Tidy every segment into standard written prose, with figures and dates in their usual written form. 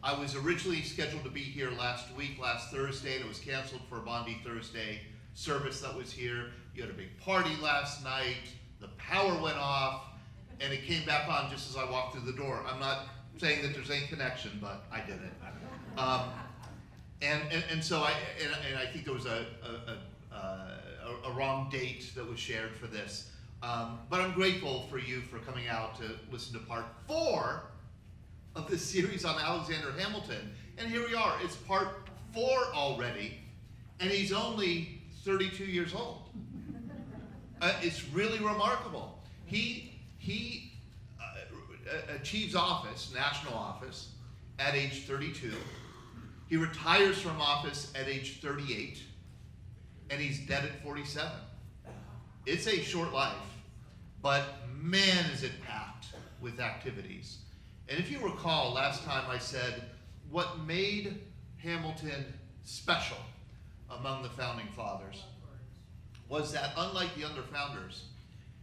I was originally scheduled to be here last Thursday, and it was canceled for a Maundy Thursday service that was here. You had a big party last night, the power went off, and it came back on just as I walked through the door. I'm not saying that there's any connection, but I did it. And so I think there was a wrong date that was shared for this. But I'm grateful for you for coming out to listen to part 4 of this series on Alexander Hamilton. And here we are, it's part 4 already, and he's only 32 years old. It's really remarkable. He achieves office, national office, at age 32. He retires from office at age 38, and he's dead at 47. It's a short life, but man is it packed with activities. And if you recall, last time I said what made Hamilton special among the founding fathers was that, unlike the other founders,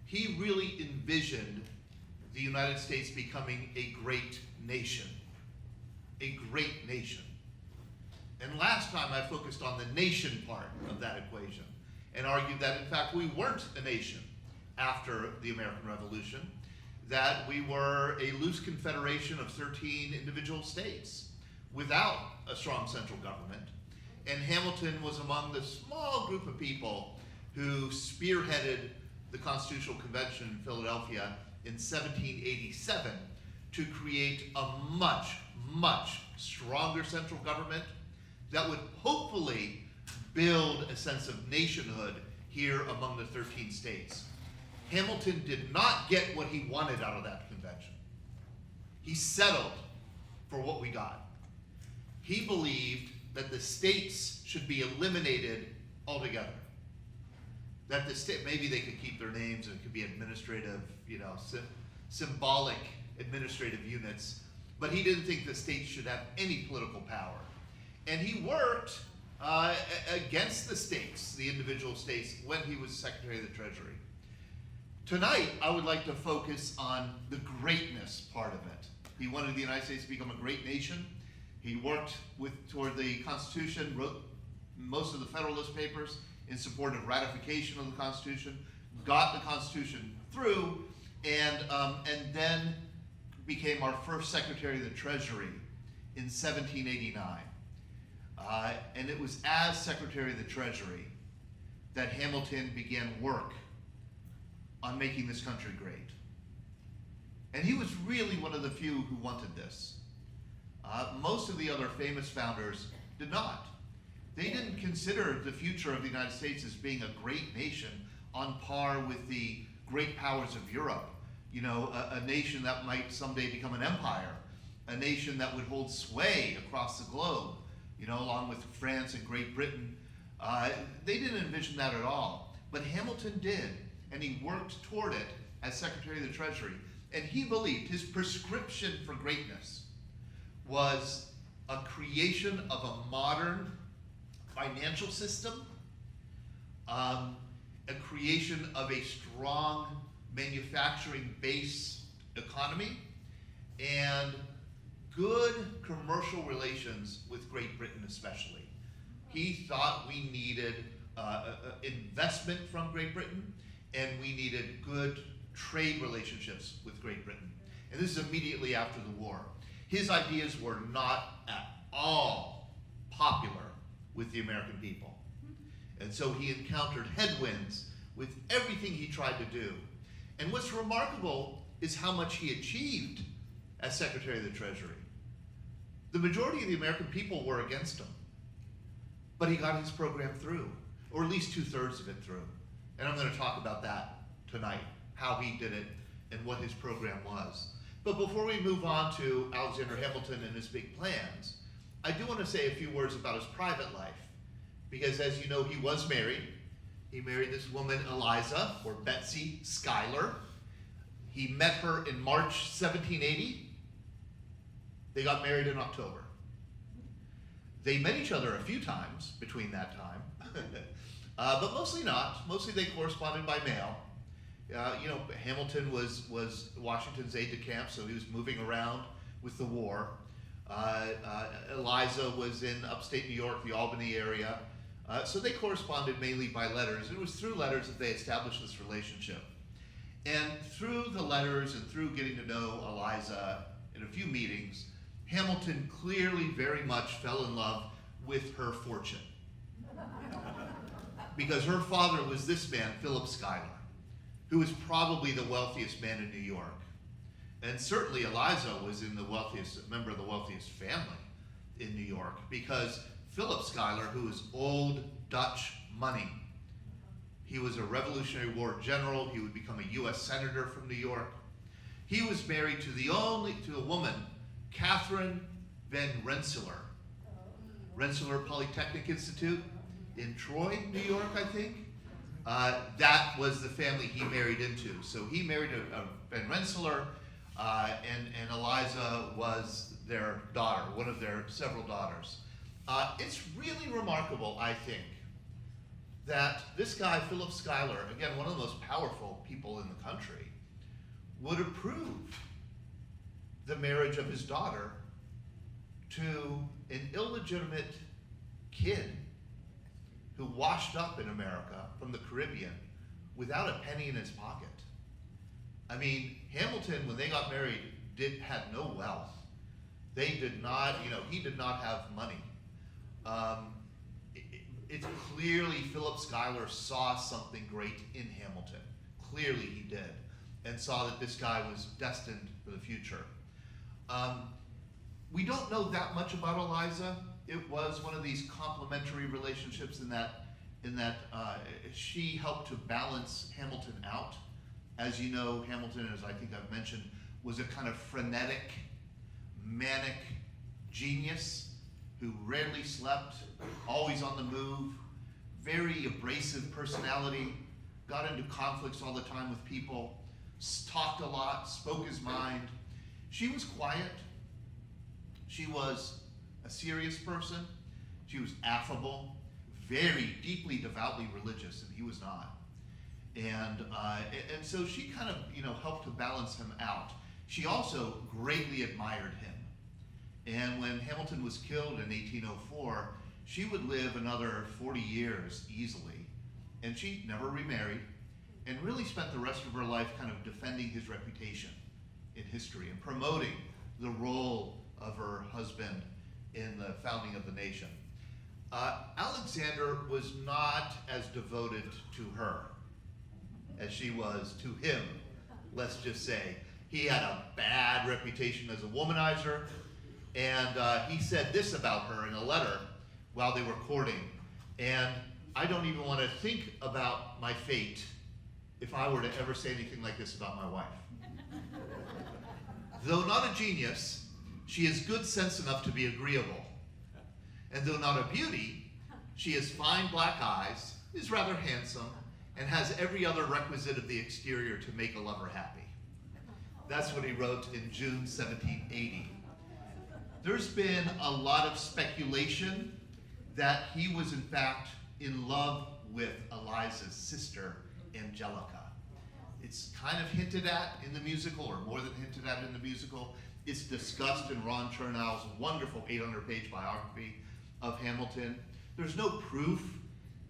he really envisioned the United States becoming a great nation. A great nation. And last time I focused on the nation part of that equation and argued that, in fact, we weren't a nation after the American Revolution, that we were a loose confederation of 13 individual states without a strong central government. And Hamilton was among the small group of people who spearheaded the Constitutional Convention in Philadelphia in 1787 to create a much, much stronger central government that would hopefully build a sense of nationhood here among the 13 states. Hamilton did not get what he wanted out of that convention. He settled for what we got. He believed that the states should be eliminated altogether. That the state, maybe they could keep their names and it could be administrative, symbolic administrative units, but he didn't think the states should have any political power. And he worked against the states, the individual states, when he was Secretary of the Treasury. Tonight, I would like to focus on the greatness part of it. He wanted the United States to become a great nation. He worked toward the Constitution, wrote most of the Federalist Papers in support of ratification of the Constitution, got the Constitution through, and then became our first Secretary of the Treasury in 1789. And it was as Secretary of the Treasury that Hamilton began work on making this country great. And he was really one of the few who wanted this. Most of the other famous founders did not. They didn't consider the future of the United States as being a great nation on par with the great powers of Europe. A nation that might someday become an empire, a nation that would hold sway across the globe, along with France and Great Britain. They didn't envision that at all, but Hamilton did, and he worked toward it as Secretary of the Treasury. And he believed his prescription for greatness was a creation of a modern financial system, a creation of a strong manufacturing base economy, and good commercial relations with Great Britain especially. He thought we needed investment from Great Britain, and we needed good trade relationships with Great Britain. And this is immediately after the war. His ideas were not at all popular with the American people. And so he encountered headwinds with everything he tried to do. And what's remarkable is how much he achieved as Secretary of the Treasury. The majority of the American people were against him, but he got his program through, or at least 2/3 of it through. And I'm going to talk about that tonight, how he did it and what his program was. But before we move on to Alexander Hamilton and his big plans, I do want to say a few words about his private life, because as you know, he was married. He married this woman, Eliza, or Betsy Schuyler. He met her in March 1780. They got married in October. They met each other a few times between that time, but mostly not. Mostly they corresponded by mail. Hamilton was Washington's aide-de-camp, so he was moving around with the war. Eliza was in upstate New York, the Albany area. So they corresponded mainly by letters. It was through letters that they established this relationship. And through the letters and through getting to know Eliza in a few meetings, Hamilton clearly very much fell in love with her fortune. Because her father was this man, Philip Schuyler, who was probably the wealthiest man in New York. And certainly Eliza was in the wealthiest, member of the wealthiest family in New York, because Philip Schuyler, who was old Dutch money, he was a Revolutionary War general. He would become a U.S. senator from New York. He was married to a woman, Catherine Van Rensselaer, Rensselaer Polytechnic Institute in Troy, New York, I think. That was the family he married into. So he married a Van Rensselaer, and Eliza was their daughter, one of their several daughters. It's really remarkable, I think, that this guy, Philip Schuyler, again, one of the most powerful people in the country, would approve the marriage of his daughter to an illegitimate kid who washed up in America from the Caribbean without a penny in his pocket. I mean, Hamilton, when they got married, had no wealth. They did not, he did not have money. It's clearly Philip Schuyler saw something great in Hamilton. Clearly he did, and saw that this guy was destined for the future. We don't know that much about Eliza. It was one of these complementary relationships in that she helped to balance Hamilton out. As you know, Hamilton, as I think I've mentioned, was a kind of frenetic, manic genius who rarely slept, always on the move, very abrasive personality, got into conflicts all the time with people, talked a lot, spoke his mind. She was quiet. She was a serious person. She was affable, very deeply, devoutly religious, and he was not. And so she kind of, helped to balance him out. She also greatly admired him. And when Hamilton was killed in 1804, she would live another 40 years easily. And she never remarried, and really spent the rest of her life kind of defending his reputation in history and promoting the role of her husband in the founding of the nation. Alexander was not as devoted to her as she was to him, let's just say. He had a bad reputation as a womanizer, and he said this about her in a letter while they were courting. And I don't even want to think about my fate if I were to ever say anything like this about my wife. Though not a genius, she has good sense enough to be agreeable. And though not a beauty, she has fine black eyes, is rather handsome, and has every other requisite of the exterior to make a lover happy. That's what he wrote in June 1780. There's been a lot of speculation that he was in fact in love with Eliza's sister, Angelica. It's kind of hinted at in the musical, or more than hinted at in the musical. It's discussed in Ron Chernow's wonderful 800-page biography of Hamilton. There's no proof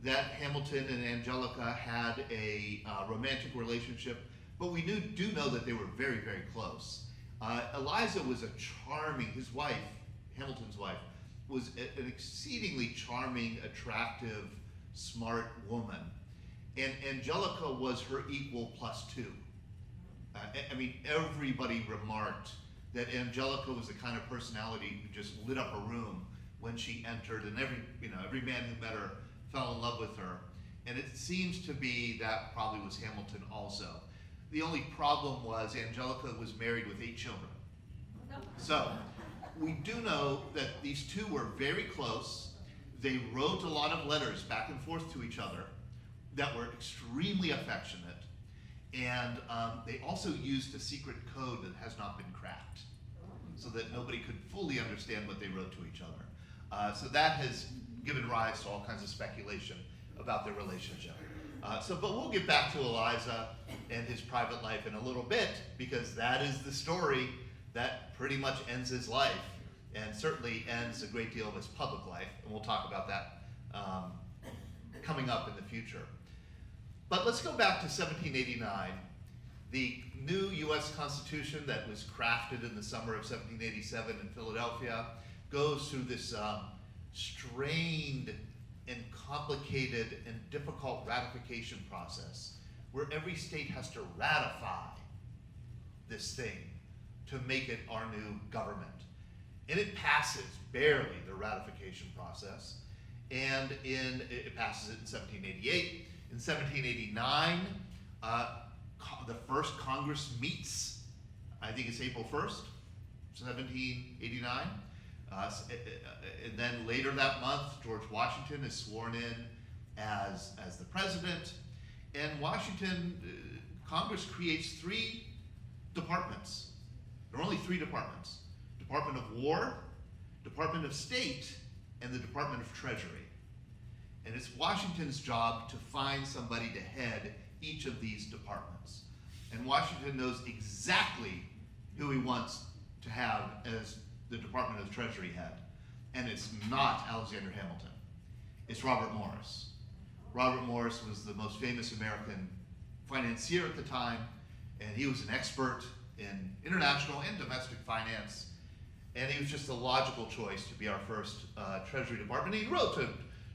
that Hamilton and Angelica had a romantic relationship, but we do know that they were very, very close. Eliza was a charming, his wife, Hamilton's wife, was an exceedingly charming, attractive, smart woman. And Angelica was her equal +2. I mean, everybody remarked that Angelica was the kind of personality who just lit up a room when she entered, and every man who met her fell in love with her. And it seems to be that probably was Hamilton also. The only problem was Angelica was married with 8 children. So we do know that these two were very close. They wrote a lot of letters back and forth to each other that were extremely affectionate. And they also used a secret code that has not been cracked, so that nobody could fully understand what they wrote to each other. So that has given rise to all kinds of speculation about their relationship. But we'll get back to Eliza and his private life in a little bit, because that is the story that pretty much ends his life, and certainly ends a great deal of his public life, and we'll talk about that coming up in the future. But let's go back to 1789. The new U.S. Constitution that was crafted in the summer of 1787 in Philadelphia goes through this strained and complicated and difficult ratification process where every state has to ratify this thing to make it our new government. And it passes barely the ratification process, and it passes it in 1788. In 1789, the first Congress meets, I think it's April 1st, 1789. And then later that month, George Washington is sworn in as the president. And Washington, Congress creates 3 departments. There are only 3 departments: Department of War, Department of State, and the Department of Treasury. And it's Washington's job to find somebody to head each of these departments. And Washington knows exactly who he wants to have as the Department of Treasury head. And it's not Alexander Hamilton. It's Robert Morris. Robert Morris was the most famous American financier at the time, and he was an expert in international and domestic finance. And he was just a logical choice to be our first Treasury Department. He wrote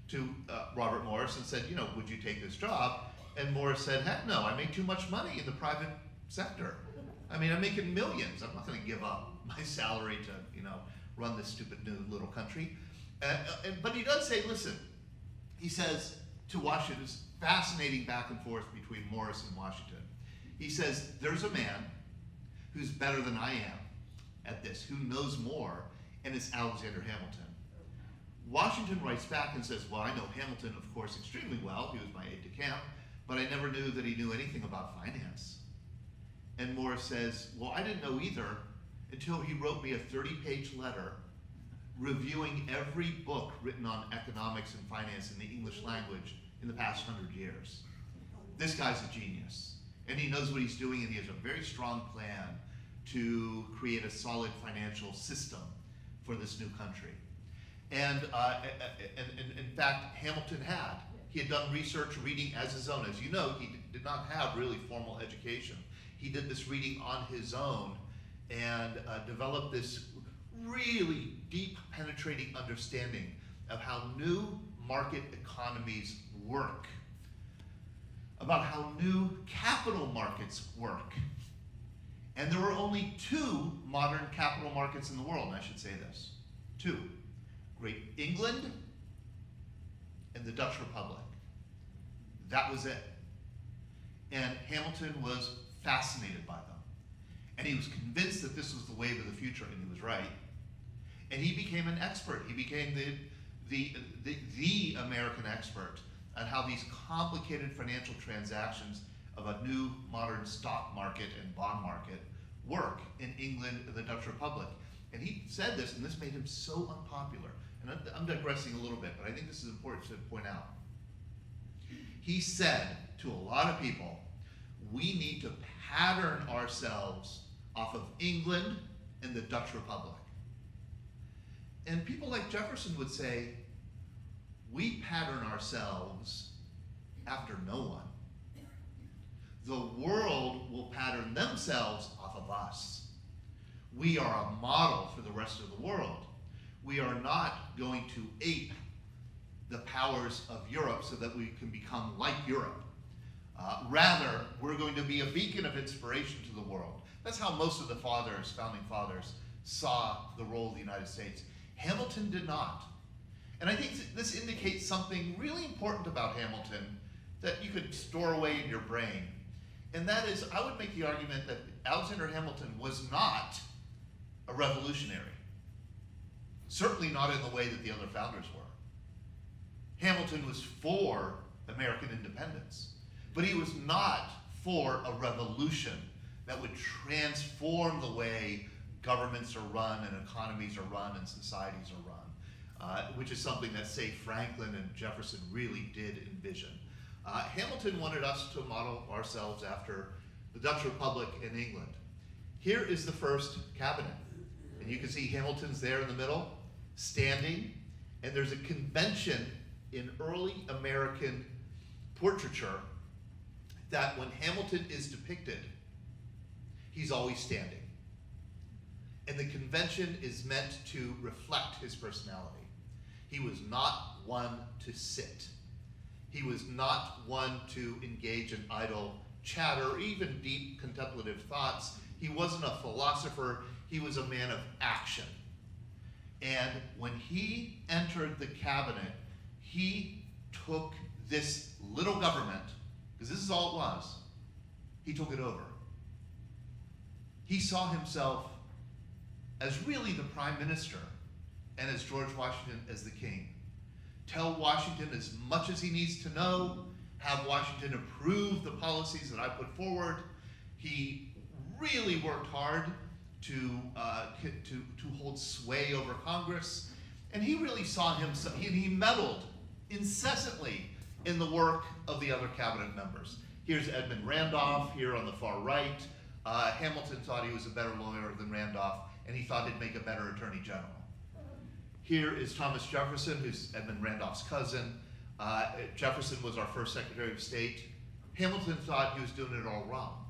to Robert Morris and said, would you take this job? And Morris said, heck no, I make too much money in the private sector. I mean, I'm making millions. I'm not going to give up my salary to, run this stupid new little country. But he does say, listen, he says to Washington, it's fascinating back and forth between Morris and Washington. He says, there's a man who's better than I am at this, who knows more, and it's Alexander Hamilton. Washington writes back and says, well, I know Hamilton, of course, extremely well. He was my aide-de-camp, but I never knew that he knew anything about finance. And Morris says, well, I didn't know either until he wrote me a 30-page letter reviewing every book written on economics and finance in the English language in the past 100 years. This guy's a genius, and he knows what he's doing, and he has a very strong plan to create a solid financial system for this new country. And in fact, Hamilton he had done research reading as his own. As you know, he did not have really formal education. He did this reading on his own and developed this really deep, penetrating understanding of how new market economies work, about how new capital markets work. And there were only 2 modern capital markets in the world, and I should say this. 2. Great England and the Dutch Republic. That was it. And Hamilton was fascinated by them. And he was convinced that this was the wave of the future, and he was right. And he became an expert. He became the American expert on how these complicated financial transactions of a new modern stock market and bond market work in England and the Dutch Republic. And he said this, and this made him so unpopular. And I'm digressing a little bit, but I think this is important to point out. He said to a lot of people, we need to pattern ourselves off of England and the Dutch Republic. And people like Jefferson would say, we pattern ourselves after no one. The world will pattern themselves off of us. We are a model for the rest of the world. We are not going to ape the powers of Europe so that we can become like Europe. Rather, we're going to be a beacon of inspiration to the world. That's how most of the founding fathers, saw the role of the United States. Hamilton did not. And I think this indicates something really important about Hamilton that you could store away in your brain. And that is, I would make the argument that Alexander Hamilton was not a revolutionary. Certainly not in the way that the other founders were. Hamilton was for American independence, but he was not for a revolution that would transform the way governments are run and economies are run and societies are run, which is something that, say, Franklin and Jefferson really did envision. Hamilton wanted us to model ourselves after the Dutch Republic in England. Here is the first cabinet. And you can see Hamilton's there in the middle, standing, and there's a convention in early American portraiture that when Hamilton is depicted, he's always standing. And the convention is meant to reflect his personality. He was not one to sit. He was not one to engage in idle chatter or even deep contemplative thoughts. He wasn't a philosopher, he was a man of action. And when he entered the cabinet, he took this little government, because this is all it was, he took it over. He saw himself as really the prime minister and as George Washington as the king. Tell Washington as much as he needs to know, have Washington approve the policies that I put forward. He really worked hard to hold sway over Congress, and he really saw himself, he meddled incessantly in the work of the other cabinet members. Here's Edmund Randolph here on the far right. Hamilton thought he was a better lawyer than Randolph, and he thought he'd make a better attorney general. Here is Thomas Jefferson, who's Edmund Randolph's cousin. Jefferson was our first Secretary of State. Hamilton thought he was doing it all wrong.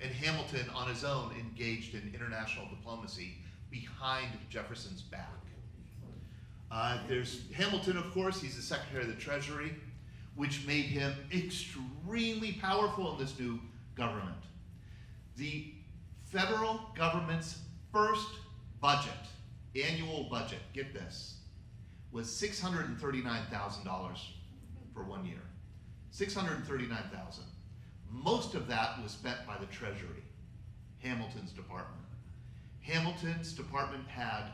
And Hamilton, on his own, engaged in international diplomacy behind Jefferson's back. There's Hamilton, of course, he's the Secretary of the Treasury, which made him extremely powerful in this new government. The federal government's first budget, annual budget, get this, was $639,000 for 1 year. $639,000. Most of that was spent by the Treasury, Hamilton's department. Hamilton's department had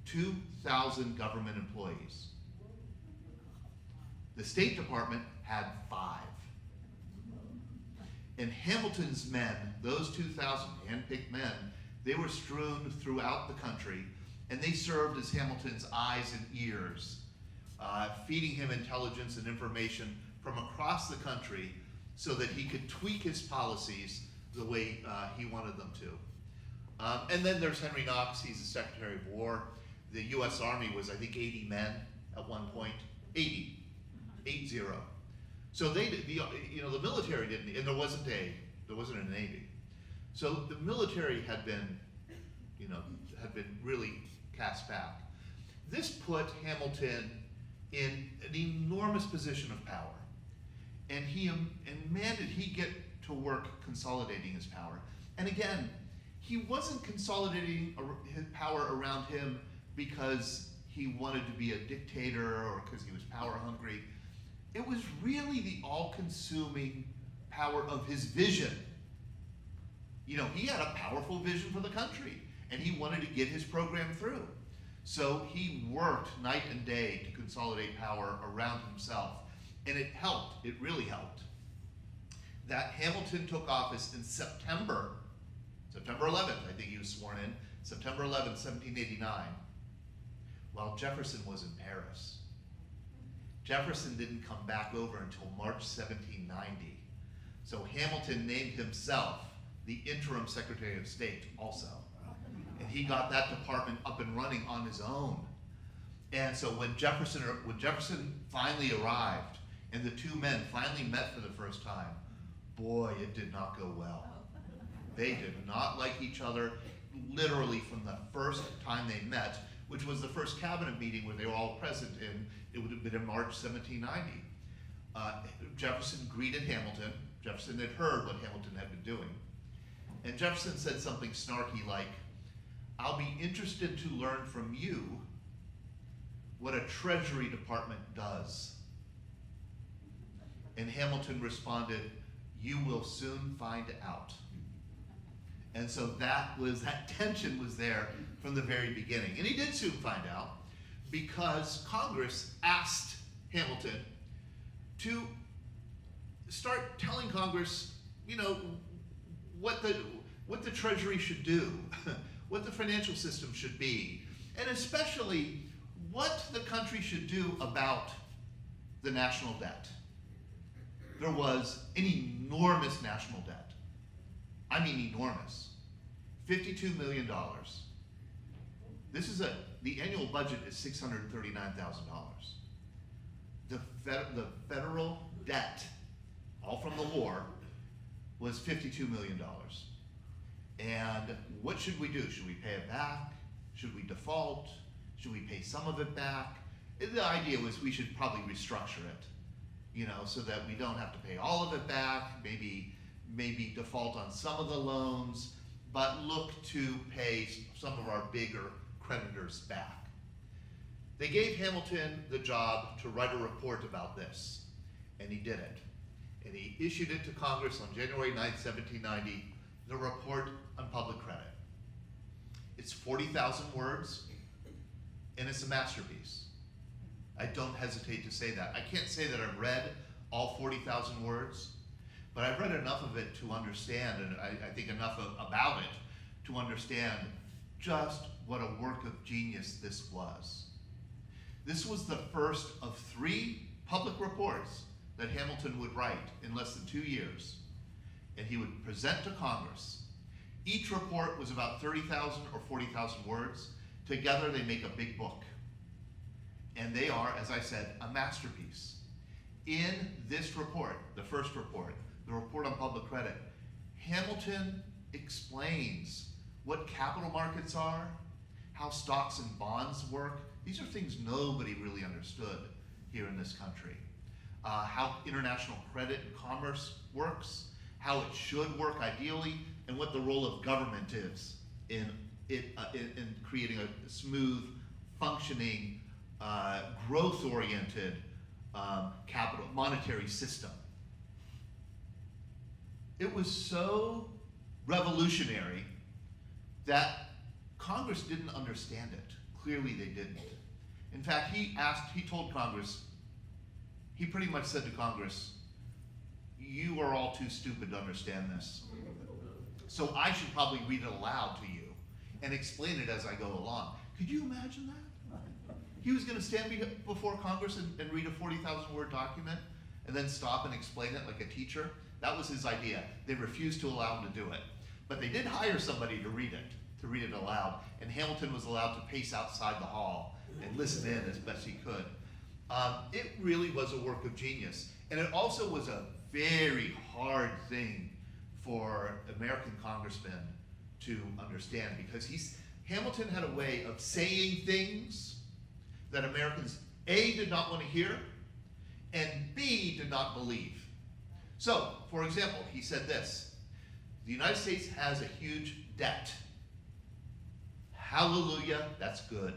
2,000 government employees. The State Department had 5. And Hamilton's men, those 2,000 handpicked men, they were strewn throughout the country, and they served as Hamilton's eyes and ears, feeding him intelligence and information from across the country so that he could tweak his policies the way he wanted them to. And then there's Henry Knox, he's the Secretary of War. The US Army was, I think, 80 men at one point, 80. So they did, the military didn't, and there wasn't a Navy. So the military had been really cast back. This put Hamilton in an enormous position of power. And man, did he get to work consolidating his power. And again, he wasn't consolidating his power around him because he wanted to be a dictator or because he was power hungry. It was really the all-consuming power of his vision. He had a powerful vision for the country, and he wanted to get his program through. So he worked night and day to consolidate power around himself. And it helped, it really helped, that Hamilton took office in September 11th, I think he was sworn in, September 11th, 1789, while Jefferson was in Paris. Jefferson didn't come back over until March 1790. So Hamilton named himself the interim Secretary of State also. And he got that department up and running on his own. And so when Jefferson finally arrived, and the two men finally met for the first time, boy, it did not go well. They did not like each other, literally from the first time they met, which was the first cabinet meeting where they were all present in, it would have been in March 1790. Jefferson greeted Hamilton. Jefferson had heard what Hamilton had been doing. And Jefferson said something snarky like, "I'll be interested to learn from you what a Treasury Department does." And Hamilton responded, "You will soon find out." And so that tension was there from the very beginning. And he did soon find out, because Congress asked Hamilton to start telling Congress, what the Treasury should do, what the financial system should be, and especially what the country should do about the national debt. There was an enormous national debt. I mean enormous. $52 million. the annual budget is $639,000. The federal debt, all from the war, was $52 million. And what should we do? Should we pay it back? Should we default? Should we pay some of it back? The idea was we should probably restructure it, so that we don't have to pay all of it back, maybe default on some of the loans, but look to pay some of our bigger creditors back. They gave Hamilton the job to write a report about this, and he did it. And he issued it to Congress on January 9th, 1790, the report on public credit. It's 40,000 words, and it's a masterpiece. I don't hesitate to say that. I can't say that I've read all 40,000 words, but I've read enough of it to understand, and I think enough about it to understand just what a work of genius this was. This was the first of 3 public reports that Hamilton would write in less than 2 years, and he would present to Congress. Each report was about 30,000 or 40,000 words. Together they make a big book. And they are, as I said, a masterpiece. In this report, the first report, the report on public credit, Hamilton explains what capital markets are, how stocks and bonds work. These are things nobody really understood here in this country. How international credit and commerce works, how it should work ideally, and what the role of government is in creating a smooth, functioning, growth-oriented capital monetary system. It was so revolutionary that Congress didn't understand it. Clearly they didn't. In fact, he told Congress, he pretty much said to Congress, you are all too stupid to understand this. So I should probably read it aloud to you and explain it as I go along. Could you imagine that? He was going to stand before Congress and read a 40,000 word document and then stop and explain it like a teacher. That was his idea. They refused to allow him to do it. But they did hire somebody to read it aloud, and Hamilton was allowed to pace outside the hall and listen in as best he could. It really was a work of genius. And it also was a very hard thing for American congressmen to understand, because Hamilton had a way of saying things that Americans, A, did not want to hear, and B, did not believe. So, for example, he said this: the United States has a huge debt. Hallelujah, that's good.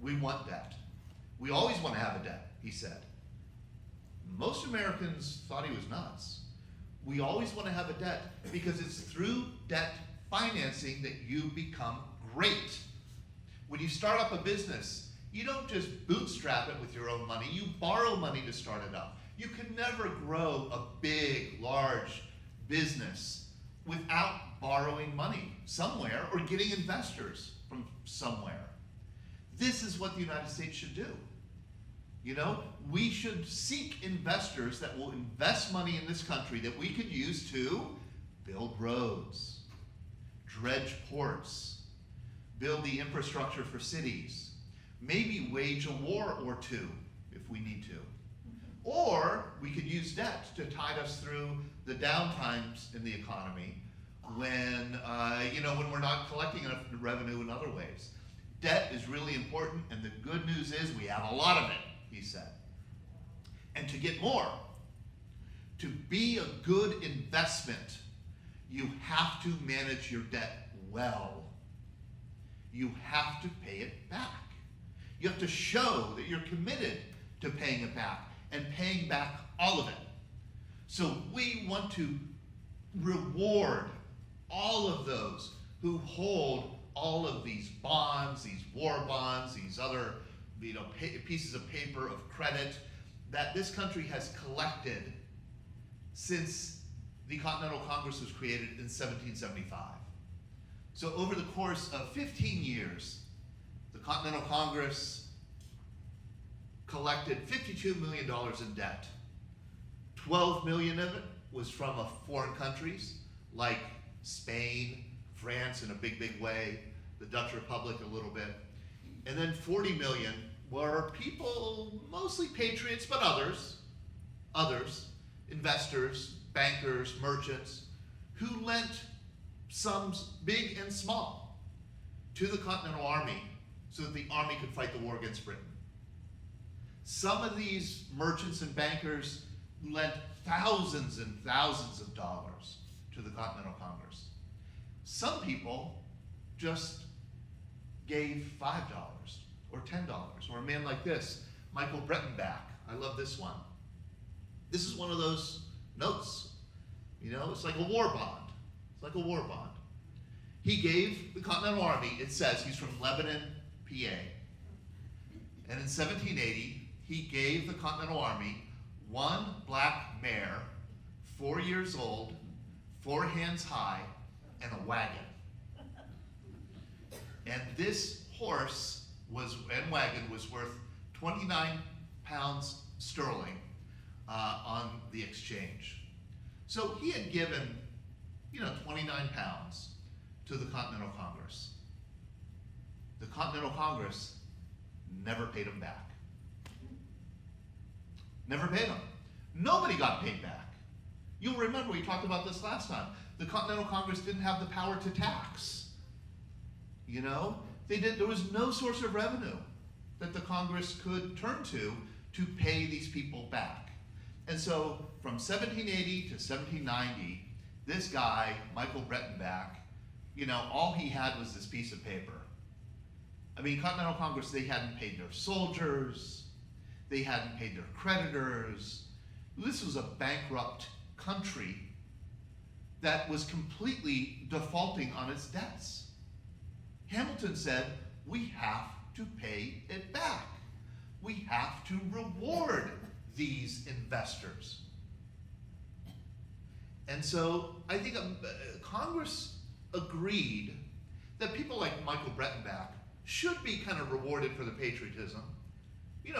We want debt. We always want to have a debt, he said. Most Americans thought he was nuts. We always want to have a debt because it's through debt financing that you become great. When you start up a business, you don't just bootstrap it with your own money. You borrow money to start it up. You can never grow a big, large business without borrowing money somewhere or getting investors from somewhere. This is what the United States should do. We should seek investors that will invest money in this country that we could use to build roads, dredge ports, build the infrastructure for cities, maybe wage a war or two if we need to. Or we could use debt to tide us through the downtimes in the economy when we're not collecting enough revenue in other ways. Debt is really important, and the good news is we have a lot of it, he said. And to get more, to be a good investment, you have to manage your debt well. You have to pay it back. You have to show that you're committed to paying it back and paying back all of it. So we want to reward all of those who hold all of these bonds, these war bonds, these other pieces of paper of credit that this country has collected since the Continental Congress was created in 1775. So over the course of 15 years, the Continental Congress collected $52 million in debt. 12 million of it was from foreign countries like Spain, France in a big, big way, the Dutch Republic a little bit. And then 40 million were people, mostly patriots, but others, investors, bankers, merchants, who lent sums big and small to the Continental Army so that the army could fight the war against Britain. Some of these merchants and bankers lent thousands and thousands of dollars to the Continental Congress. Some people just gave $5 or $10, or a man like this, Michael Breitenbach. I love this one. This is one of those notes. You know, it's like a war bond. It's like a war bond. He gave the Continental Army, it says he's from Lebanon, PA. And in 1780, he gave the Continental Army one black mare, 4 years old, 4 hands high, and a wagon. And this horse and wagon was worth 29 pounds sterling on the exchange. So he had given, 29 pounds to the Continental Congress. The Continental Congress never paid him back. Never paid him. Nobody got paid back. You'll remember we talked about this last time. The Continental Congress didn't have the power to tax. There was no source of revenue that the Congress could turn to pay these people back. And so from 1780 to 1790, this guy, Michael Breitenbach, all he had was this piece of paper. I mean, Continental Congress, they hadn't paid their soldiers, they hadn't paid their creditors. This was a bankrupt country that was completely defaulting on its debts. Hamilton said, we have to pay it back. We have to reward these investors. And so I think Congress agreed that people like Michael Breitenbach should be kind of rewarded for the patriotism,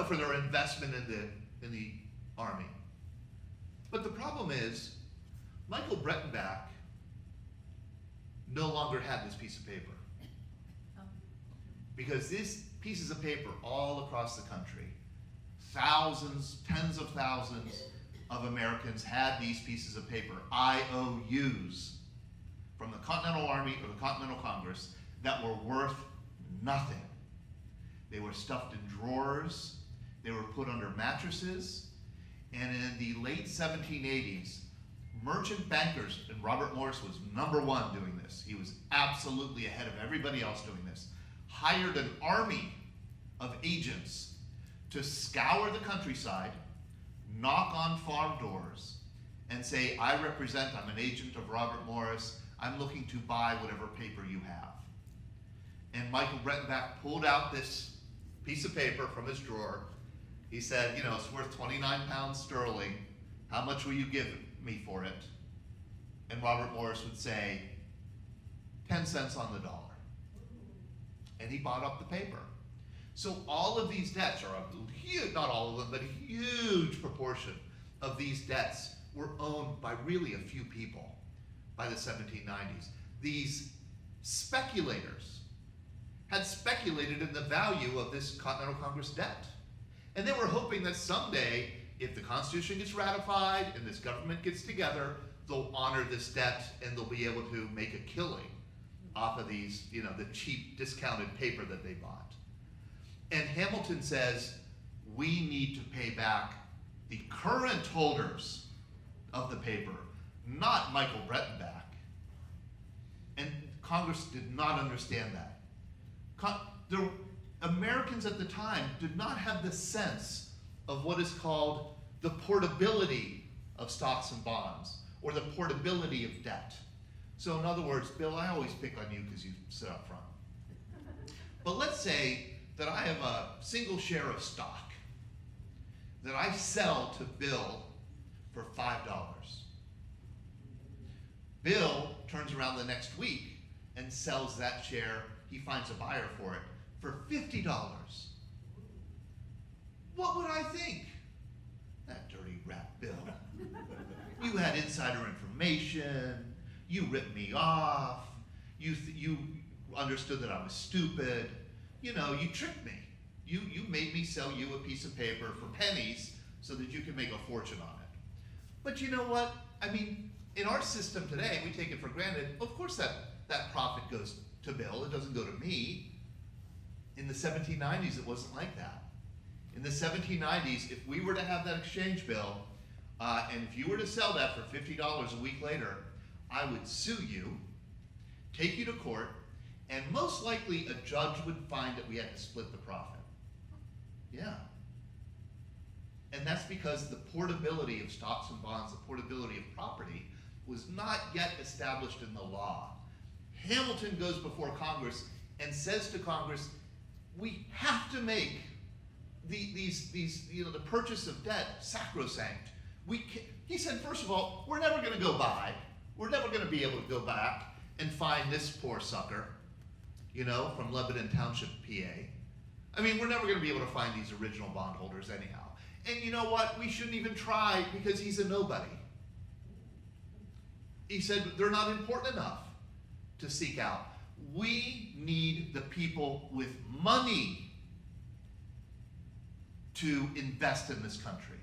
for their investment in the army. But the problem is, Michael Breitenbach no longer had this piece of paper. Because these pieces of paper all across the country, thousands, tens of thousands of Americans had these pieces of paper, IOUs, from the Continental Army or the Continental Congress that were worth nothing. They were stuffed in drawers, they were put under mattresses, and in the late 1780s, merchant bankers, and Robert Morris was #1 doing this, he was absolutely ahead of everybody else doing this, hired an army of agents to scour the countryside, knock on farm doors, and say, I'm an agent of Robert Morris, I'm looking to buy whatever paper you have. And Michael Breitenbach pulled out this piece of paper from his drawer. He said, it's worth 29 pounds sterling. How much will you give me for it? And Robert Morris would say, 10 cents on the dollar. And he bought up the paper. So all of these debts, or a huge, not all of them, but a huge proportion of these debts were owned by really a few people by the 1790s. These speculators had speculated in the value of this Continental Congress debt. And they were hoping that someday, if the Constitution gets ratified and this government gets together, they'll honor this debt and they'll be able to make a killing off of these, the cheap discounted paper that they bought. And Hamilton says, we need to pay back the current holders of the paper, not Michael Breitenbach. And Congress did not understand that. The Americans at the time did not have the sense of what is called the portability of stocks and bonds, or the portability of debt. So in other words, Bill, I always pick on you because you sit up front. But let's say that I have a single share of stock that I sell to Bill for $5. Bill turns around the next week and sells that share, he finds a buyer for it, for $50. What would I think? That dirty rat Bill. You had insider information, you ripped me off, you understood that I was stupid. You know, you tricked me. You made me sell you a piece of paper for pennies so that you could make a fortune on it. But you know what? I mean, in our system today, we take it for granted. Of course that profit goes to Bill. It doesn't go to me. In the 1790s, it wasn't like that. In the 1790s, if we were to have that exchange bill, and if you were to sell that for $50 a week later, I would sue you, take you to court, and most likely a judge would find that we had to split the profit. Yeah. And that's because the portability of stocks and bonds, the portability of property, was not yet established in the law. Hamilton goes before Congress and says to Congress, we have to make the purchase of debt sacrosanct. He said, first of all, we're never going to go by. We're never going to be able to go back and find this poor sucker, from Lebanon Township, PA. I mean, we're never going to be able to find these original bondholders anyhow. And you know what? We shouldn't even try because he's a nobody. He said they're not important enough to seek out. We need the people with money to invest in this country.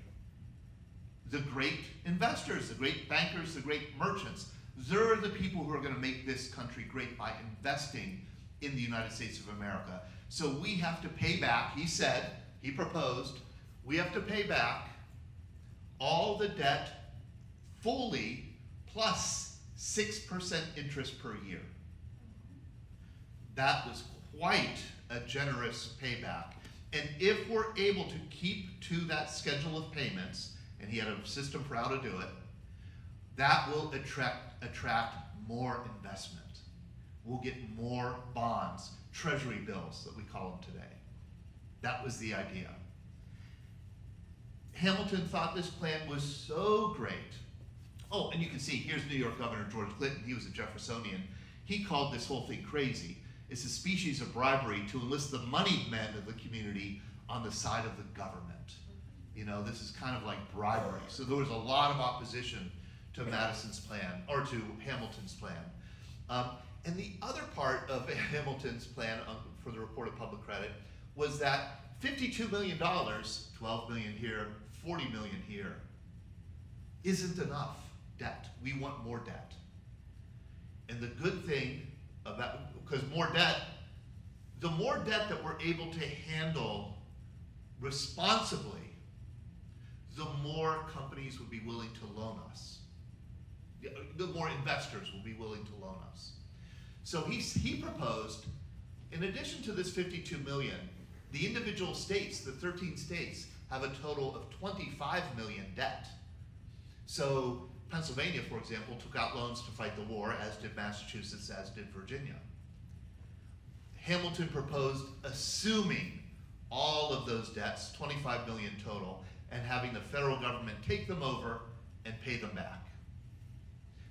The great investors, the great bankers, the great merchants, they're the people who are going to make this country great by investing in the United States of America. So we have to pay back, he proposed, we have to pay back all the debt fully plus 6% interest per year. That was quite a generous payback. And if we're able to keep to that schedule of payments, and he had a system for how to do it, that will attract more investment. We'll get more bonds, treasury bills that we call them today. That was the idea. Hamilton thought this plan was so great. Oh, and you can see, here's New York Governor George Clinton. He was a Jeffersonian. He called this whole thing crazy. It's a species of bribery to enlist the moneyed men of the community on the side of the government. This is kind of like bribery. So there was a lot of opposition to Madison's plan, or to Hamilton's plan. And the other part of Hamilton's plan for the report of public credit was that $52 million, 12 million here, 40 million here, isn't enough debt. We want more debt. And the good thing about, because the more debt that we're able to handle responsibly, the more companies would be willing to loan us. The more investors will be willing to loan us. So he proposed, in addition to this 52 million, the individual states, the 13 states, have a total of 25 million debt. So Pennsylvania, for example, took out loans to fight the war, as did Massachusetts, as did Virginia. Hamilton proposed assuming all of those debts, 25 million total, and having the federal government take them over and pay them back.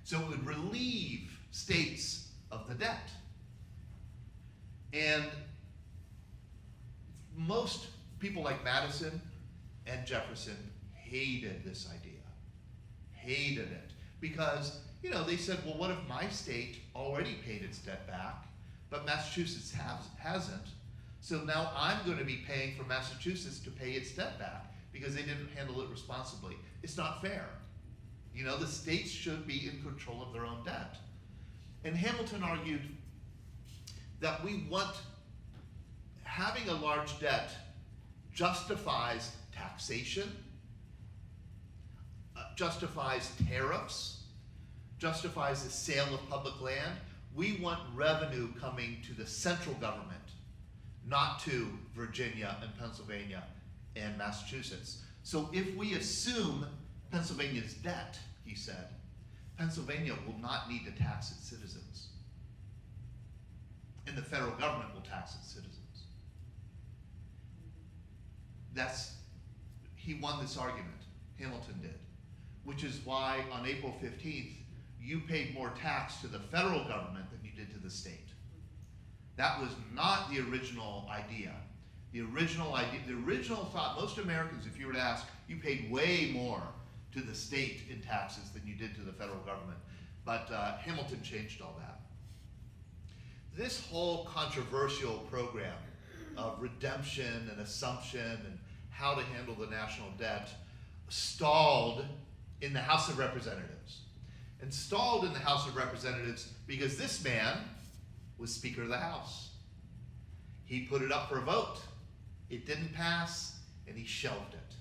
So it would relieve states of the debt. And most people like Madison and Jefferson hated this idea, hated it, because they said, well, what if my state already paid its debt back, but Massachusetts hasn't, so now I'm going to be paying for Massachusetts to pay its debt back because they didn't handle it responsibly. It's not fair. The states should be in control of their own debt. And Hamilton argued that having a large debt justifies taxation, justifies tariffs, justifies the sale of public land. We want revenue coming to the central government, not to Virginia and Pennsylvania and Massachusetts. So if we assume Pennsylvania's debt, he said, Pennsylvania will not need to tax its citizens. And the federal government will tax its citizens. He won this argument, Hamilton did, which is why on April 15th, you paid more tax to the federal government than you did to the state. That was not the original idea. The original thought, most Americans, if you were to ask, you paid way more to the state in taxes than you did to the federal government. But Hamilton changed all that. This whole controversial program of redemption and assumption and how to handle the national debt stalled in the House of Representatives. And stalled in the House of Representatives because this man was Speaker of the House. He put it up for a vote. It didn't pass, and he shelved it.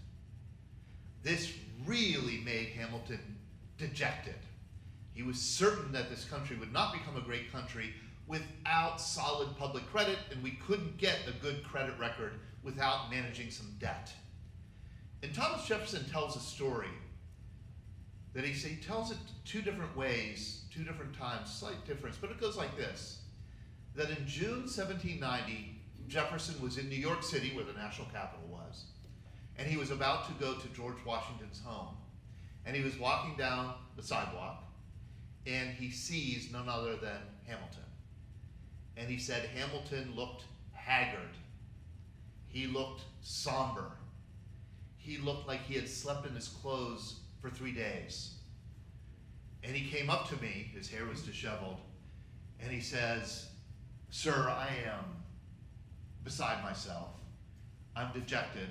This really made Hamilton dejected. He was certain that this country would not become a great country without solid public credit, and we couldn't get a good credit record without managing some debt. And Thomas Jefferson tells a story that he tells it two different ways, two different times, slight difference, but it goes like this. That in June 1790, Jefferson was in New York City, where the national capital was, and he was about to go to George Washington's home. And he was walking down the sidewalk, and he sees none other than Hamilton. And he said Hamilton looked haggard. He looked somber. He looked like he had slept in his clothes for 3 days. And he came up to me, his hair was disheveled, and he says, "Sir, I am beside myself. I'm dejected.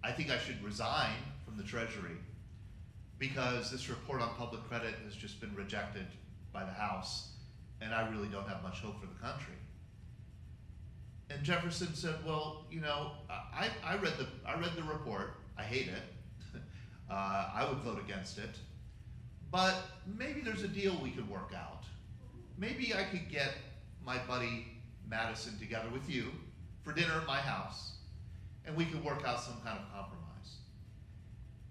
I think I should resign from the Treasury because this report on public credit has just been rejected by the House, and I really don't have much hope for the country." And Jefferson said, "Well, you know, I read the report. I hate it. I would vote against it. But maybe there's a deal we could work out. Maybe I could get my buddy Madison together with you for dinner at my house, and we could work out some kind of compromise."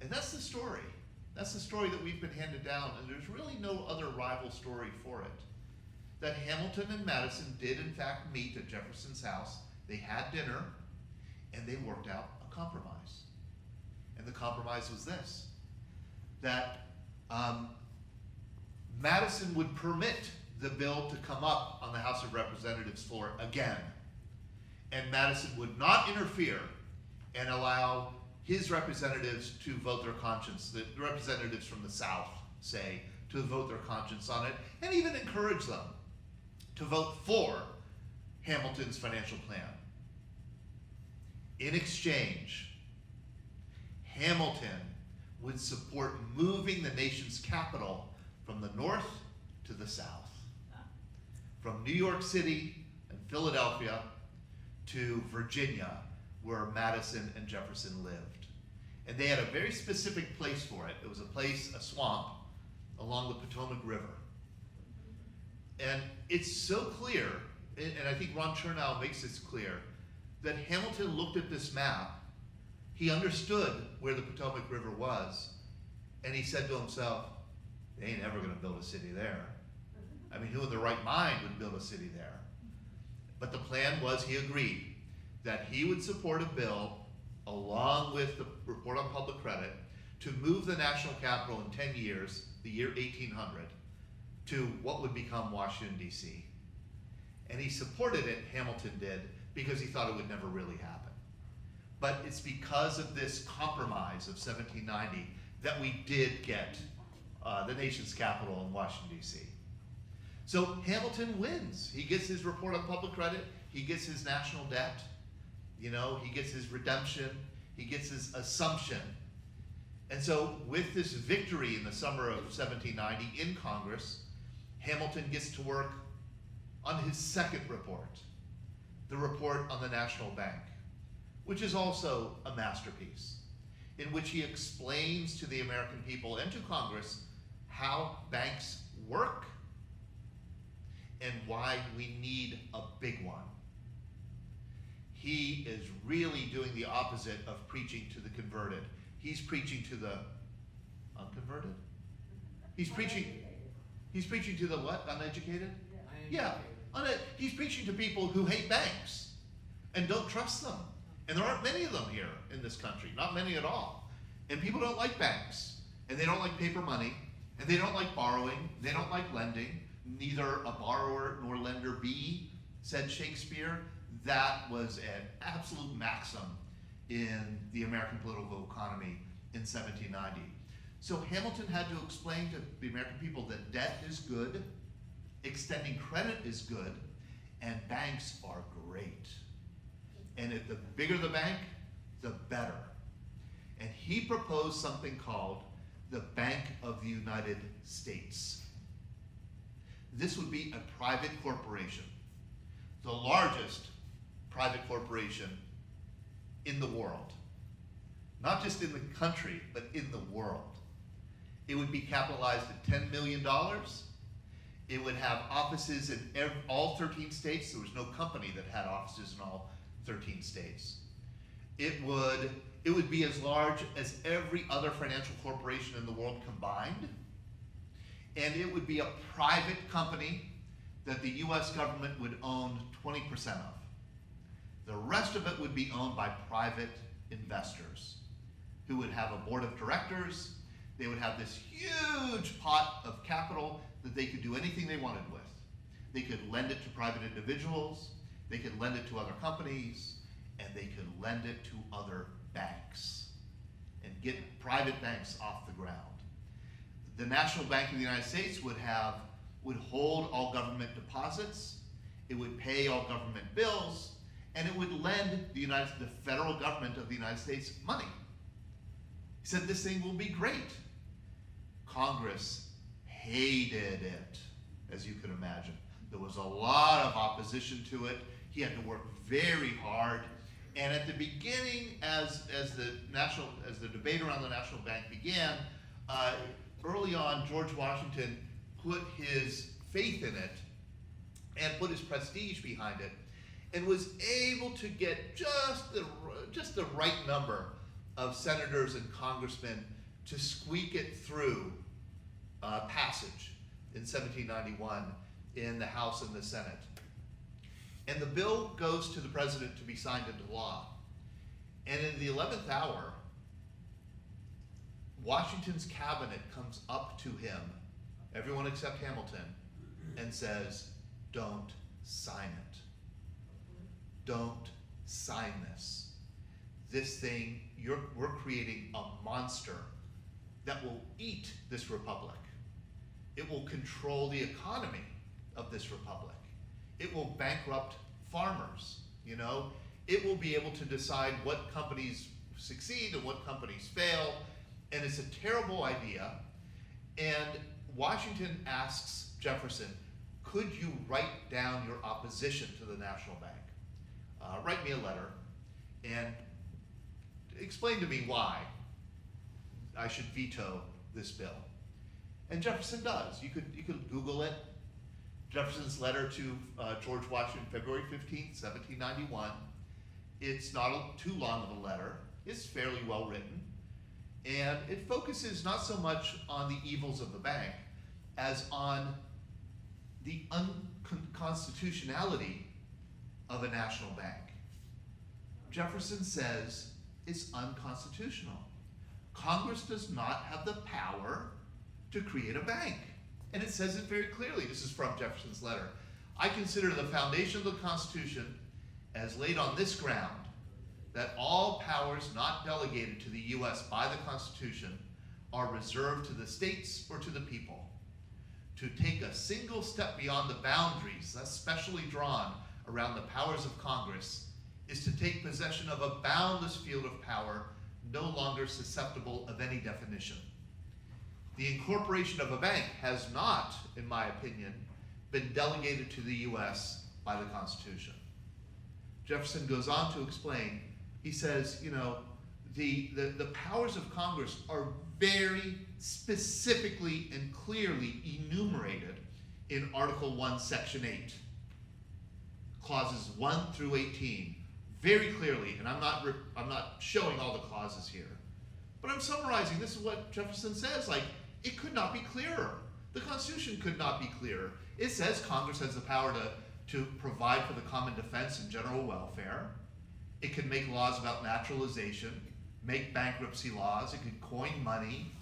And that's the story. That's the story that we've been handed down, and there's really no other rival story for it. That Hamilton and Madison did in fact meet at Jefferson's house. They had dinner, and they worked out a compromise. And the compromise was this, that Madison would permit the bill to come up on the House of Representatives floor again. And Madison would not interfere and allow his representatives to vote their conscience, the representatives from the South, say, to vote their conscience on it, and even encourage them to vote for Hamilton's financial plan. In exchange, Hamilton would support moving the nation's capital from the north to the south, from New York City and Philadelphia to Virginia, where Madison and Jefferson lived. And they had a very specific place for it. It was a swamp along the Potomac River. And it's so clear, and I think Ron Chernow makes this clear, that Hamilton looked at this map, he understood where the Potomac River was, and he said to himself, "They ain't ever gonna build a city there. I mean, who in their right mind would build a city there?" But the plan was, he agreed that he would support a bill along with the report on public credit to move the national capital in 10 years, the year 1800, to what would become Washington, D.C. And he supported it, Hamilton did, because he thought it would never really happen. But it's because of this compromise of 1790 that we did get the nation's capital in Washington, D.C. So Hamilton wins. He gets his report on public credit, he gets his national debt, he gets his redemption, he gets his assumption. And so with this victory in the summer of 1790 in Congress, Hamilton gets to work on his second report, the report on the National Bank, which is also a masterpiece, in which he explains to the American people and to Congress how banks work and why we need a big one. He is really doing the opposite of preaching to the converted. He's preaching to the unconverted? He's preaching to the what? Uneducated? Yeah. He's preaching to people who hate banks and don't trust them. And there aren't many of them here in this country, not many at all. And people don't like banks, and they don't like paper money, and they don't like borrowing, they don't like lending. Neither a borrower nor lender be, said Shakespeare. That was an absolute maxim in the American political economy in 1790. So Hamilton had to explain to the American people that debt is good, extending credit is good, And banks are great. And if the bigger the bank, the better. And he proposed something called the Bank of the United States. This would be a private corporation, the largest private corporation in the world. Not just in the country, but in the world. It would be capitalized at $10 million. It would have offices in all 13 states. There was no company that had offices in all 13 states. It would be as large as every other financial corporation in the world combined. And it would be a private company that the US government would own 20% of. The rest of it would be owned by private investors who would have a board of directors. They would have this huge pot of capital that they could do anything they wanted with. They could lend it to private individuals, they could lend it to other companies, and they could lend it to other banks and get private banks off the ground. The National Bank of the United States would hold all government deposits, it would pay all government bills, and it would lend the federal government of the United States money. He said this thing will be great. Congress hated it, as you can imagine. There was a lot of opposition to it. He had to work very hard. And at the beginning, as the debate around the National Bank began, early on, George Washington put his faith in it and put his prestige behind it, and was able to get just the right number of senators and congressmen to squeak it through passage in 1791 in the House and the Senate. And the bill goes to the president to be signed into law. And in the 11th hour, Washington's cabinet comes up to him, everyone except Hamilton, and says, "Don't sign it. Don't sign this. This thing, we're creating a monster that will eat this republic. It will control the economy of this republic. It will bankrupt farmers, you know? It will be able to decide what companies succeed and what companies fail, and it's a terrible idea." And Washington asks Jefferson, "Could you write down your opposition to the National Bank? Write me a letter and explain to me why I should veto this bill." And Jefferson does. You could Google it. Jefferson's letter to George Washington, February 15th, 1791. It's not too long of a letter. It's fairly well written. And it focuses not so much on the evils of the bank as on the unconstitutionality of a national bank. Jefferson says it's unconstitutional. Congress does not have the power to create a bank. And it says it very clearly. This is from Jefferson's letter. "I consider the foundation of the Constitution as laid on this ground, that all powers not delegated to the U.S. by the Constitution are reserved to the states or to the people. To take a single step beyond the boundaries thus specially drawn around the powers of Congress is to take possession of a boundless field of power no longer susceptible of any definition. The incorporation of a bank has not, in my opinion, been delegated to the U.S. by the Constitution." Jefferson goes on to explain, he says, you know, the powers of Congress are very specifically and clearly enumerated in Article 1, Section 8, clauses 1 through 18, very clearly, and I'm not showing all the clauses here, but I'm summarizing. This is what Jefferson says, like, it could not be clearer. The Constitution could not be clearer. It says Congress has the power to provide for the common defense and general welfare. It can make laws about naturalization, make bankruptcy laws, it could coin money,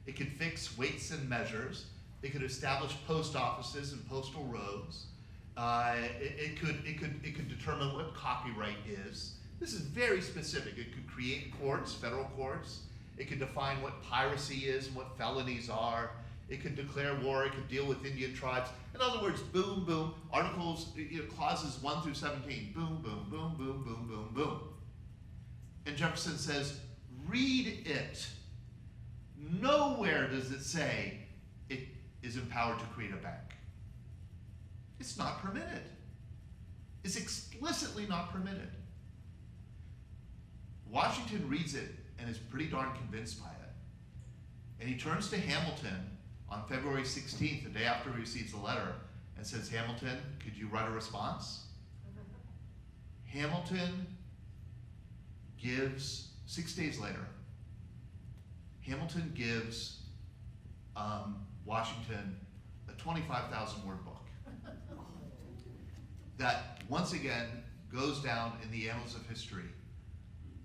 it could fix weights and measures, it could establish post offices and postal roads, it could determine what copyright is. This is very specific. It could create courts, federal courts. It could define what piracy is and what felonies are. It could declare war. It could deal with Indian tribes. In other words, boom, boom. Articles, clauses 1 through 17. Boom, boom, boom, boom, boom, boom, boom. And Jefferson says, read it. Nowhere does it say it is empowered to create a bank. It's not permitted. It's explicitly not permitted. Washington reads it and is pretty darn convinced by it. And he turns to Hamilton on February 16th, the day after he receives the letter, and says, Hamilton, could you write a response? Hamilton gives, 6 days later, Hamilton gives Washington a 25,000 word book that once again goes down in the annals of history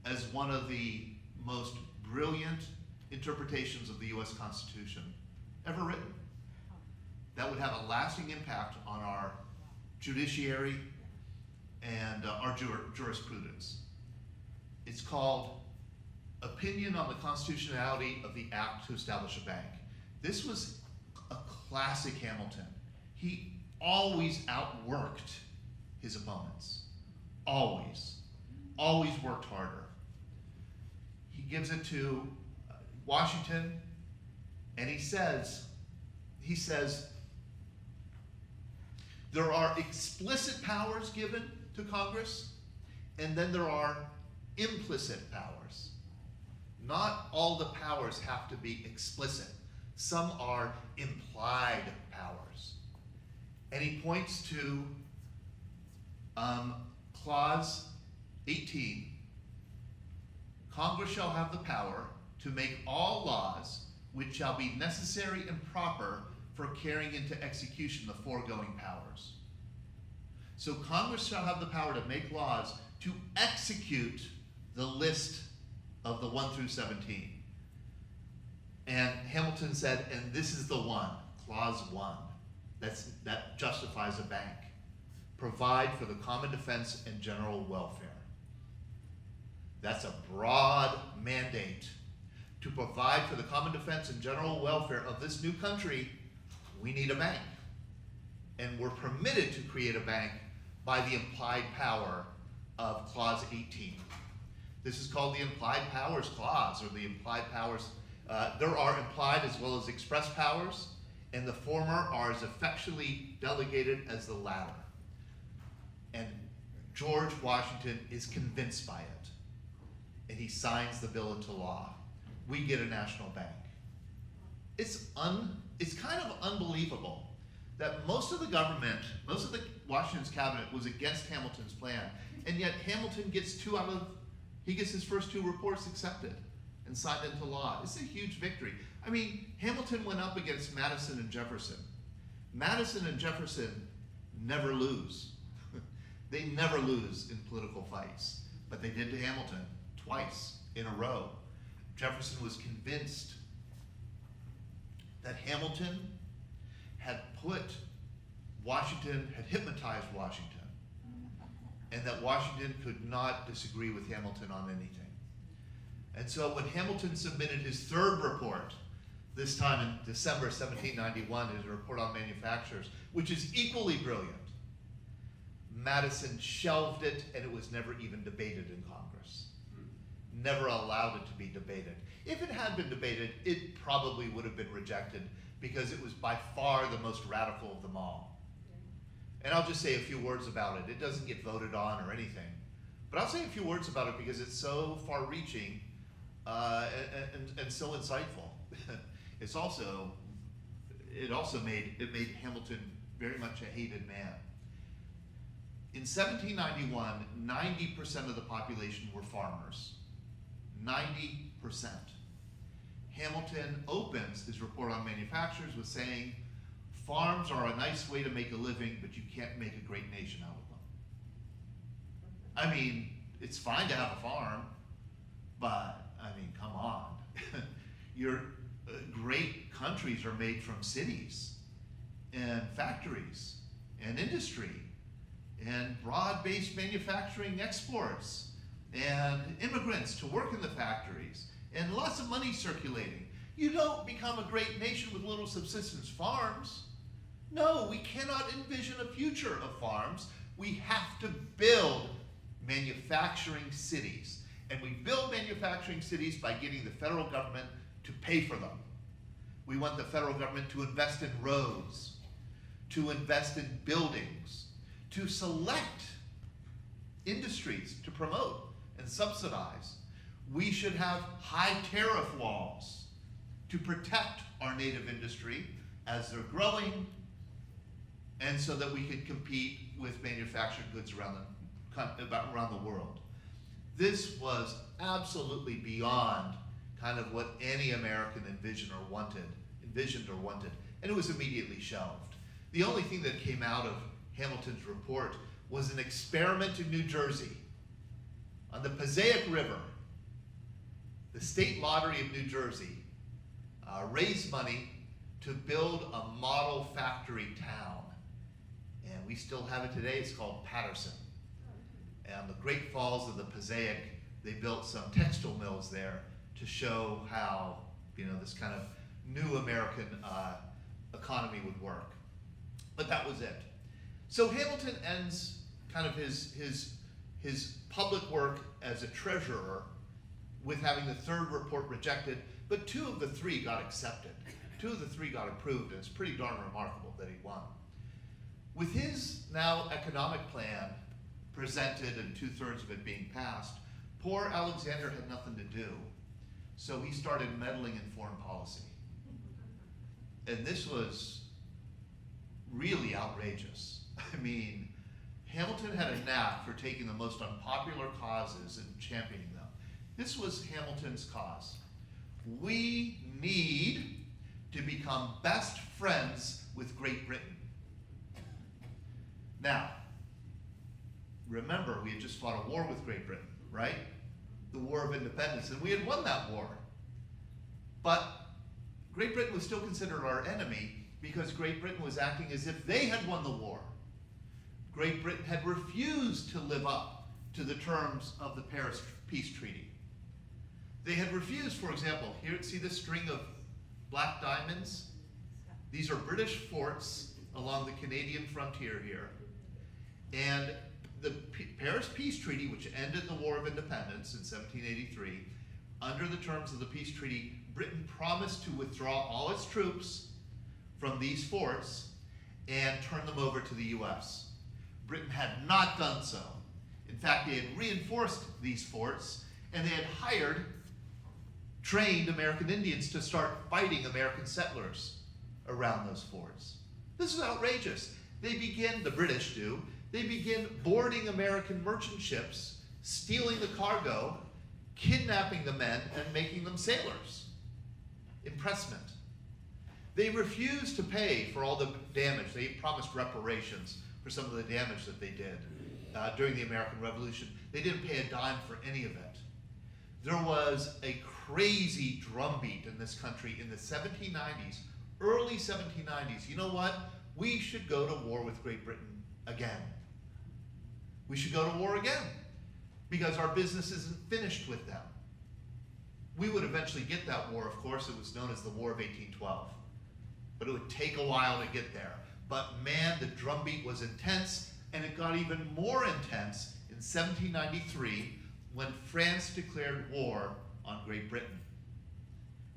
as one of the most brilliant interpretations of the US Constitution ever written. That would have a lasting impact on our judiciary and our jurisprudence. It's called Opinion on the Constitutionality of the Act to Establish a Bank. This was a classic Hamilton. He always outworked his opponents. Always. Always worked harder. He gives it to Washington, and he says, there are explicit powers given to Congress, and then there are implicit powers. Not all the powers have to be explicit. Some are implied powers. And he points to Clause 18. Congress shall have the power to make all laws which shall be necessary and proper for carrying into execution the foregoing powers. So Congress shall have the power to make laws to execute the list of the 1 through 17. And Hamilton said, and this is the one, Clause 1, that justifies a bank. Provide for the common defense and general welfare. That's a broad mandate. To provide for the common defense and general welfare of this new country, we need a bank. And we're permitted to create a bank by the implied power of Clause 18. This is called the Implied Powers Clause, or the Implied Powers. There are implied as well as express powers, and the former are as effectually delegated as the latter. And George Washington is convinced by it, and he signs the bill into law. We get a national bank. It's kind of unbelievable that most of the government, most of the Washington's cabinet was against Hamilton's plan, and yet Hamilton gets his first 2 reports accepted and signed into law. It's a huge victory. I mean, Hamilton went up against Madison and Jefferson. Madison and Jefferson never lose. They never lose in political fights, but they did to Hamilton twice in a row. Jefferson was convinced that Hamilton had hypnotized Washington, and that Washington could not disagree with Hamilton on anything. And so when Hamilton submitted his 3rd report, this time in December 1791, his report on manufactures, which is equally brilliant, Madison shelved it, and it was never even debated in Congress. Never allowed it to be debated. If it had been debated, it probably would have been rejected because it was by far the most radical of them all. And I'll just say a few words about it. It doesn't get voted on or anything, but I'll say a few words about it because it's so far-reaching and so insightful. It also made Hamilton very much a hated man. In 1791, 90% of the population were farmers. 90%. Hamilton opens his report on manufactures with saying, farms are a nice way to make a living, but you can't make a great nation out of them. I mean, it's fine to have a farm, but, I mean, come on. Your great countries are made from cities and factories and industry and broad-based manufacturing exports and immigrants to work in the factories and lots of money circulating. You don't become a great nation with little subsistence farms. No, we cannot envision a future of farms. We have to build manufacturing cities. And we build manufacturing cities by getting the federal government to pay for them. We want the federal government to invest in roads, to invest in buildings, to select industries to promote and subsidize. We should have high tariff walls to protect our native industry as they're growing, and so that we can compete with manufactured goods around the world. This was absolutely beyond kind of what any American envisioned or wanted, and it was immediately shelved. The only thing that came out of Hamilton's report was an experiment in New Jersey. On the Passaic River, the State Lottery of New Jersey raised money to build a model factory town. And we still have it today. It's called Patterson. And the Great Falls of the Passaic, they built some textile mills there to show how, this kind of new American economy would work. But that was it. So Hamilton ends kind of his public work as a treasurer with having the third report rejected, but 2 of the 3 got accepted. 2 of the 3 got approved, and it's pretty darn remarkable that he won. With his now economic plan presented and 2/3 of it being passed, poor Alexander had nothing to do. So he started meddling in foreign policy. And this was really outrageous. I mean, Hamilton had a knack for taking the most unpopular causes and championing them. This was Hamilton's cause. We need to become best friends with Great Britain. Now, remember, we had just fought a war with Great Britain, right? The War of Independence, and we had won that war. But Great Britain was still considered our enemy because Great Britain was acting as if they had won the war. Great Britain had refused to live up to the terms of the Paris Peace Treaty. They had refused, for example, here, see this string of black diamonds? These are British forts along the Canadian frontier here. And the Paris Peace Treaty, which ended the War of Independence in 1783, under the terms of the peace treaty, Britain promised to withdraw all its troops from these forts and turn them over to the US. Britain had not done so. In fact, they had reinforced these forts, and they had hired trained American Indians to start fighting American settlers around those forts. This is outrageous. The British do, they begin boarding American merchant ships, stealing the cargo, kidnapping the men, and making them sailors. Impressment. They refused to pay for all the damage. They promised reparations for some of the damage that they did during the American Revolution. They didn't pay a dime for any of it. There was a crazy drumbeat in this country in the 1790s, early 1790s. You know what? We should go to war with Great Britain again. We should go to war again because our business isn't finished with them. We would eventually get that war, of course. It was known as the War of 1812. But it would take a while to get there. But man, the drumbeat was intense, and it got even more intense in 1793 when France declared war on Great Britain.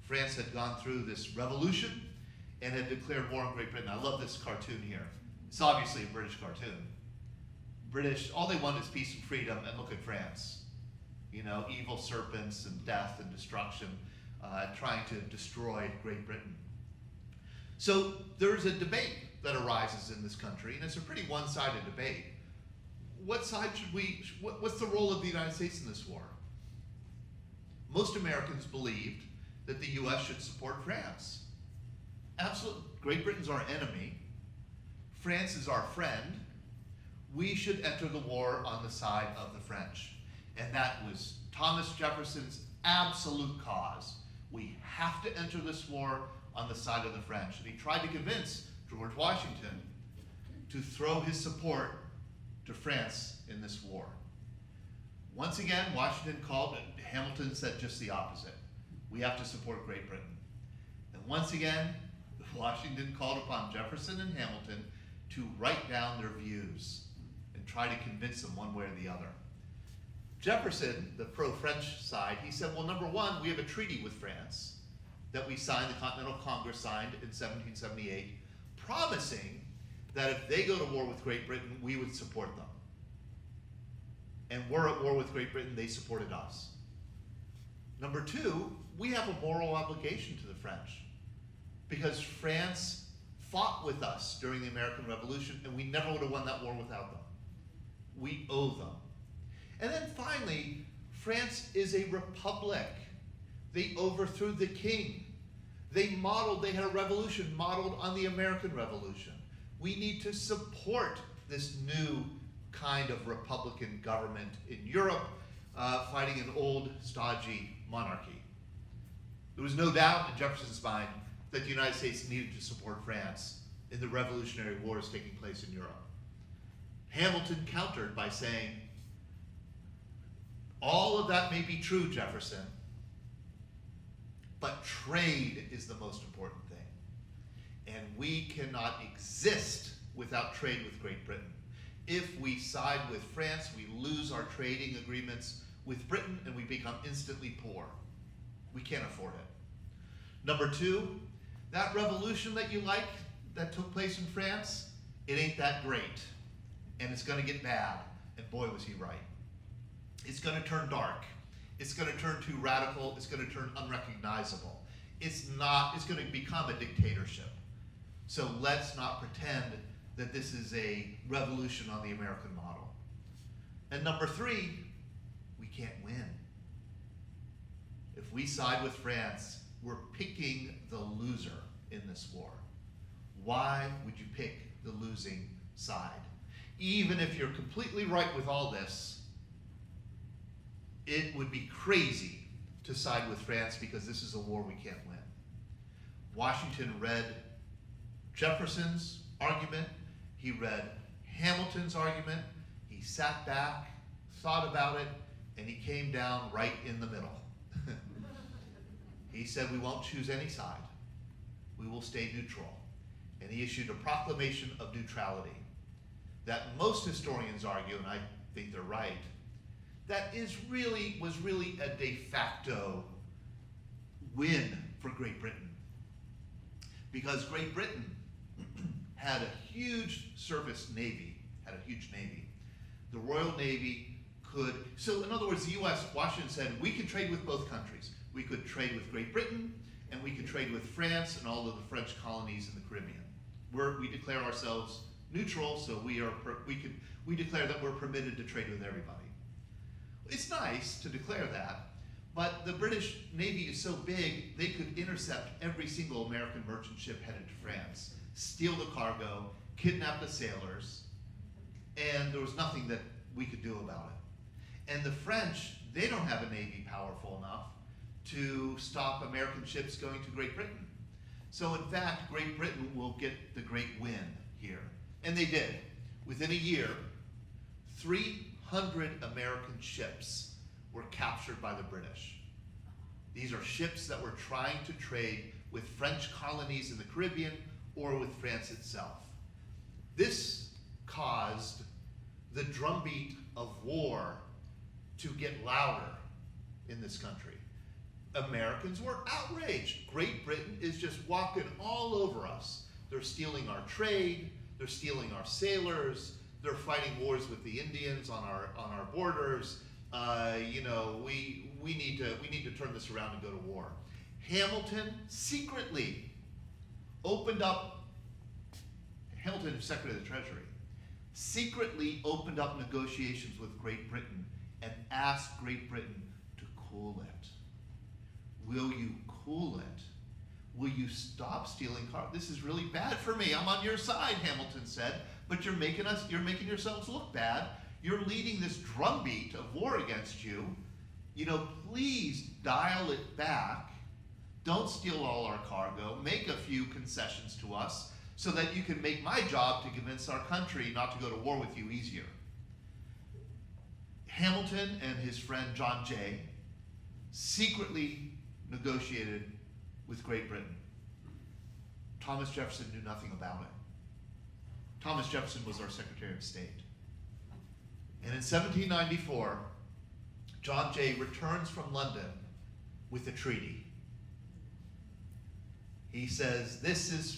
France had gone through this revolution and had declared war on Great Britain. I love this cartoon here. It's obviously a British cartoon. British, all they want is peace and freedom, and look at France. Evil serpents and death and destruction, trying to destroy Great Britain. So there's a debate that arises in this country, and it's a pretty one-sided debate. What's the role of the United States in this war? Most Americans believed that the US should support France. Absolutely. Great Britain's our enemy. France is our friend. We should enter the war on the side of the French. And that was Thomas Jefferson's absolute cause. We have to enter this war on the side of the French. And he tried to convince George Washington to throw his support to France in this war. Once again, Washington called, and Hamilton said just the opposite. We have to support Great Britain. once again, Washington called upon Jefferson and Hamilton to write down their views and try to convince them one way or the other. Jefferson, the pro-French side, he said, well, number one, we have a treaty with France that we signed, the Continental Congress signed in 1778, promising that if they go to war with Great Britain, we would support them. And we're at war with Great Britain, they supported us. Number two, we have a moral obligation to the French because France fought with us during the American Revolution and we never would have won that war without them. We owe them. And then finally, France is a republic. They overthrew the king. They had a revolution modeled on the American Revolution. We need to support this new kind of republican government in Europe, fighting an old, stodgy monarchy. There was no doubt in Jefferson's mind that the United States needed to support France in the revolutionary wars taking place in Europe. Hamilton countered by saying, all of that may be true, Jefferson, but trade is the most important thing. And we cannot exist without trade with Great Britain. If we side with France, we lose our trading agreements with Britain and we become instantly poor. We can't afford it. Number two, that revolution that you like that took place in France, it ain't that great. And it's gonna get bad. And boy, was he right. It's gonna turn dark. It's gonna turn too radical. It's gonna turn unrecognizable. It's gonna become a dictatorship. So let's not pretend that this is a revolution on the American model. And number three, we can't win. If we side with France, we're picking the loser in this war. Why would you pick the losing side? Even if you're completely right with all this, it would be crazy to side with France because this is a war we can't win. Washington read Jefferson's argument, he read Hamilton's argument, he sat back, thought about it, and he came down right in the middle. He said, we won't choose any side. We will stay neutral. And he issued a proclamation of neutrality that most historians argue, and I think they're right, that was really a de facto win for Great Britain. Because Great Britain had a huge surface navy, The Royal Navy so in other words, the US, Washington said, we could trade with both countries. We could trade with Great Britain, and we could trade with France and all of the French colonies in the Caribbean. We declare ourselves neutral, so we declare that we're permitted to trade with everybody. It's nice to declare that, but the British Navy is so big, they could intercept every single American merchant ship headed to France, steal the cargo, kidnap the sailors, and there was nothing that we could do about it. And the French, they don't have a navy powerful enough to stop American ships going to Great Britain. So in fact, Great Britain will get the great win here. And they did. Within a year, 300 American ships were captured by the British. These are ships that were trying to trade with French colonies in the Caribbean or with France itself. This caused the drumbeat of war to get louder in this country. Americans were outraged. Great Britain is just walking all over us. They're stealing our trade, they're stealing our sailors, they're fighting wars with the Indians on our borders. We need to turn this around and go to war. Hamilton secretly opened up, Hamilton, Secretary of the Treasury, secretly opened up negotiations with Great Britain and asked Great Britain to cool it. Will you cool it? Will you stop stealing cars? This is really bad for me. I'm on your side, Hamilton said, but you're making yourselves look bad. You're leading this drumbeat of war against you. Please dial it back. Don't steal all our cargo. Make a few concessions to us so that you can make my job to convince our country not to go to war with you easier. Hamilton and his friend John Jay secretly negotiated with Great Britain. Thomas Jefferson knew nothing about it. Thomas Jefferson was our Secretary of State. And in 1794, John Jay returns from London with a treaty. He says,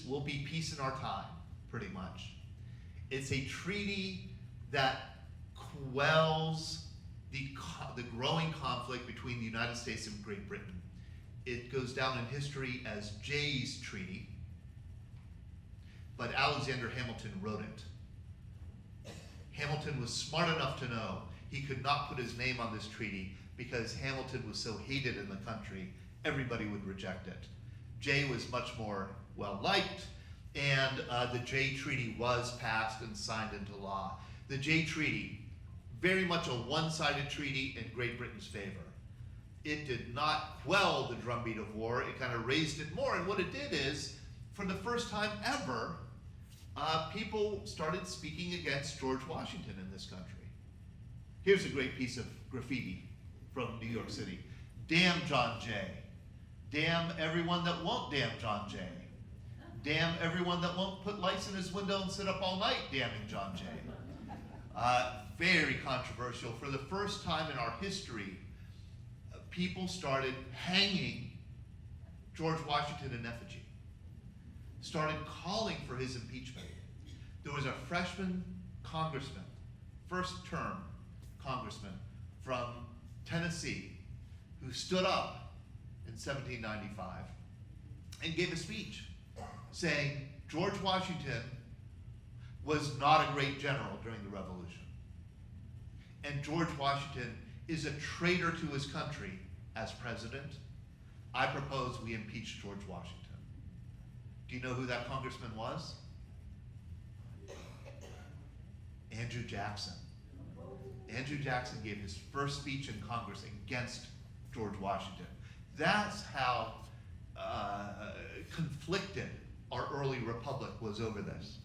will be peace in our time, pretty much. It's a treaty that quells the growing conflict between the United States and Great Britain. It goes down in history as Jay's Treaty, but Alexander Hamilton wrote it. Hamilton was smart enough to know he could not put his name on this treaty because Hamilton was so hated in the country, everybody would reject it. Jay was much more well-liked, and the Jay Treaty was passed and signed into law. The Jay Treaty, very much a one-sided treaty in Great Britain's favor. It did not quell the drumbeat of war, it kind of raised it more, and what it did is, for the first time ever, people started speaking against George Washington in this country. Here's a great piece of graffiti from New York City. Damn John Jay. Damn everyone that won't damn John Jay. Damn everyone that won't put lights in his window and sit up all night damning John Jay. Very controversial. For the first time in our history, people started hanging George Washington in effigy. Started calling for his impeachment. There was a freshman congressman, first term congressman from Tennessee, who stood up in 1795 and gave a speech saying George Washington was not a great general during the Revolution. And George Washington is a traitor to his country as president. I propose we impeach George Washington. Do you know who that congressman was? Andrew Jackson. Andrew Jackson gave his first speech in Congress against George Washington. That's how conflicted our early republic was over this.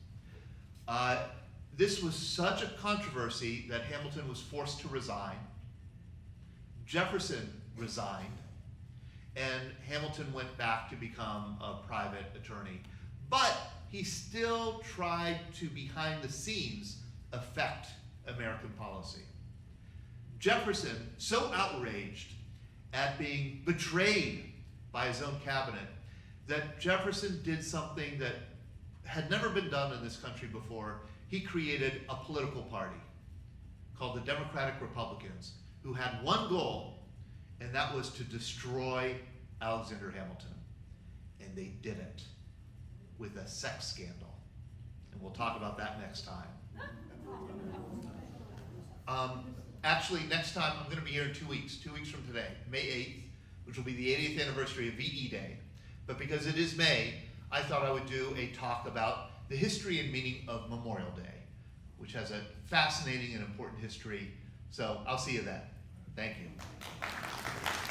This was such a controversy that Hamilton was forced to resign. Jefferson resigned, and Hamilton went back to become a private attorney. But he still tried to, behind the scenes, affect American policy. Jefferson, so outraged at being betrayed by his own cabinet, that Jefferson did something that had never been done in this country before. He created a political party called the Democratic Republicans, who had one goal, and that was to destroy Alexander Hamilton. And they did it with a sex scandal. And we'll talk about that next time. Actually, next time I'm going to be here in 2 weeks from today, May 8th, which will be the 80th anniversary of VE Day. But because it is May, I thought I would do a talk about the history and meaning of Memorial Day, which has a fascinating and important history. So I'll see you then. Thank you.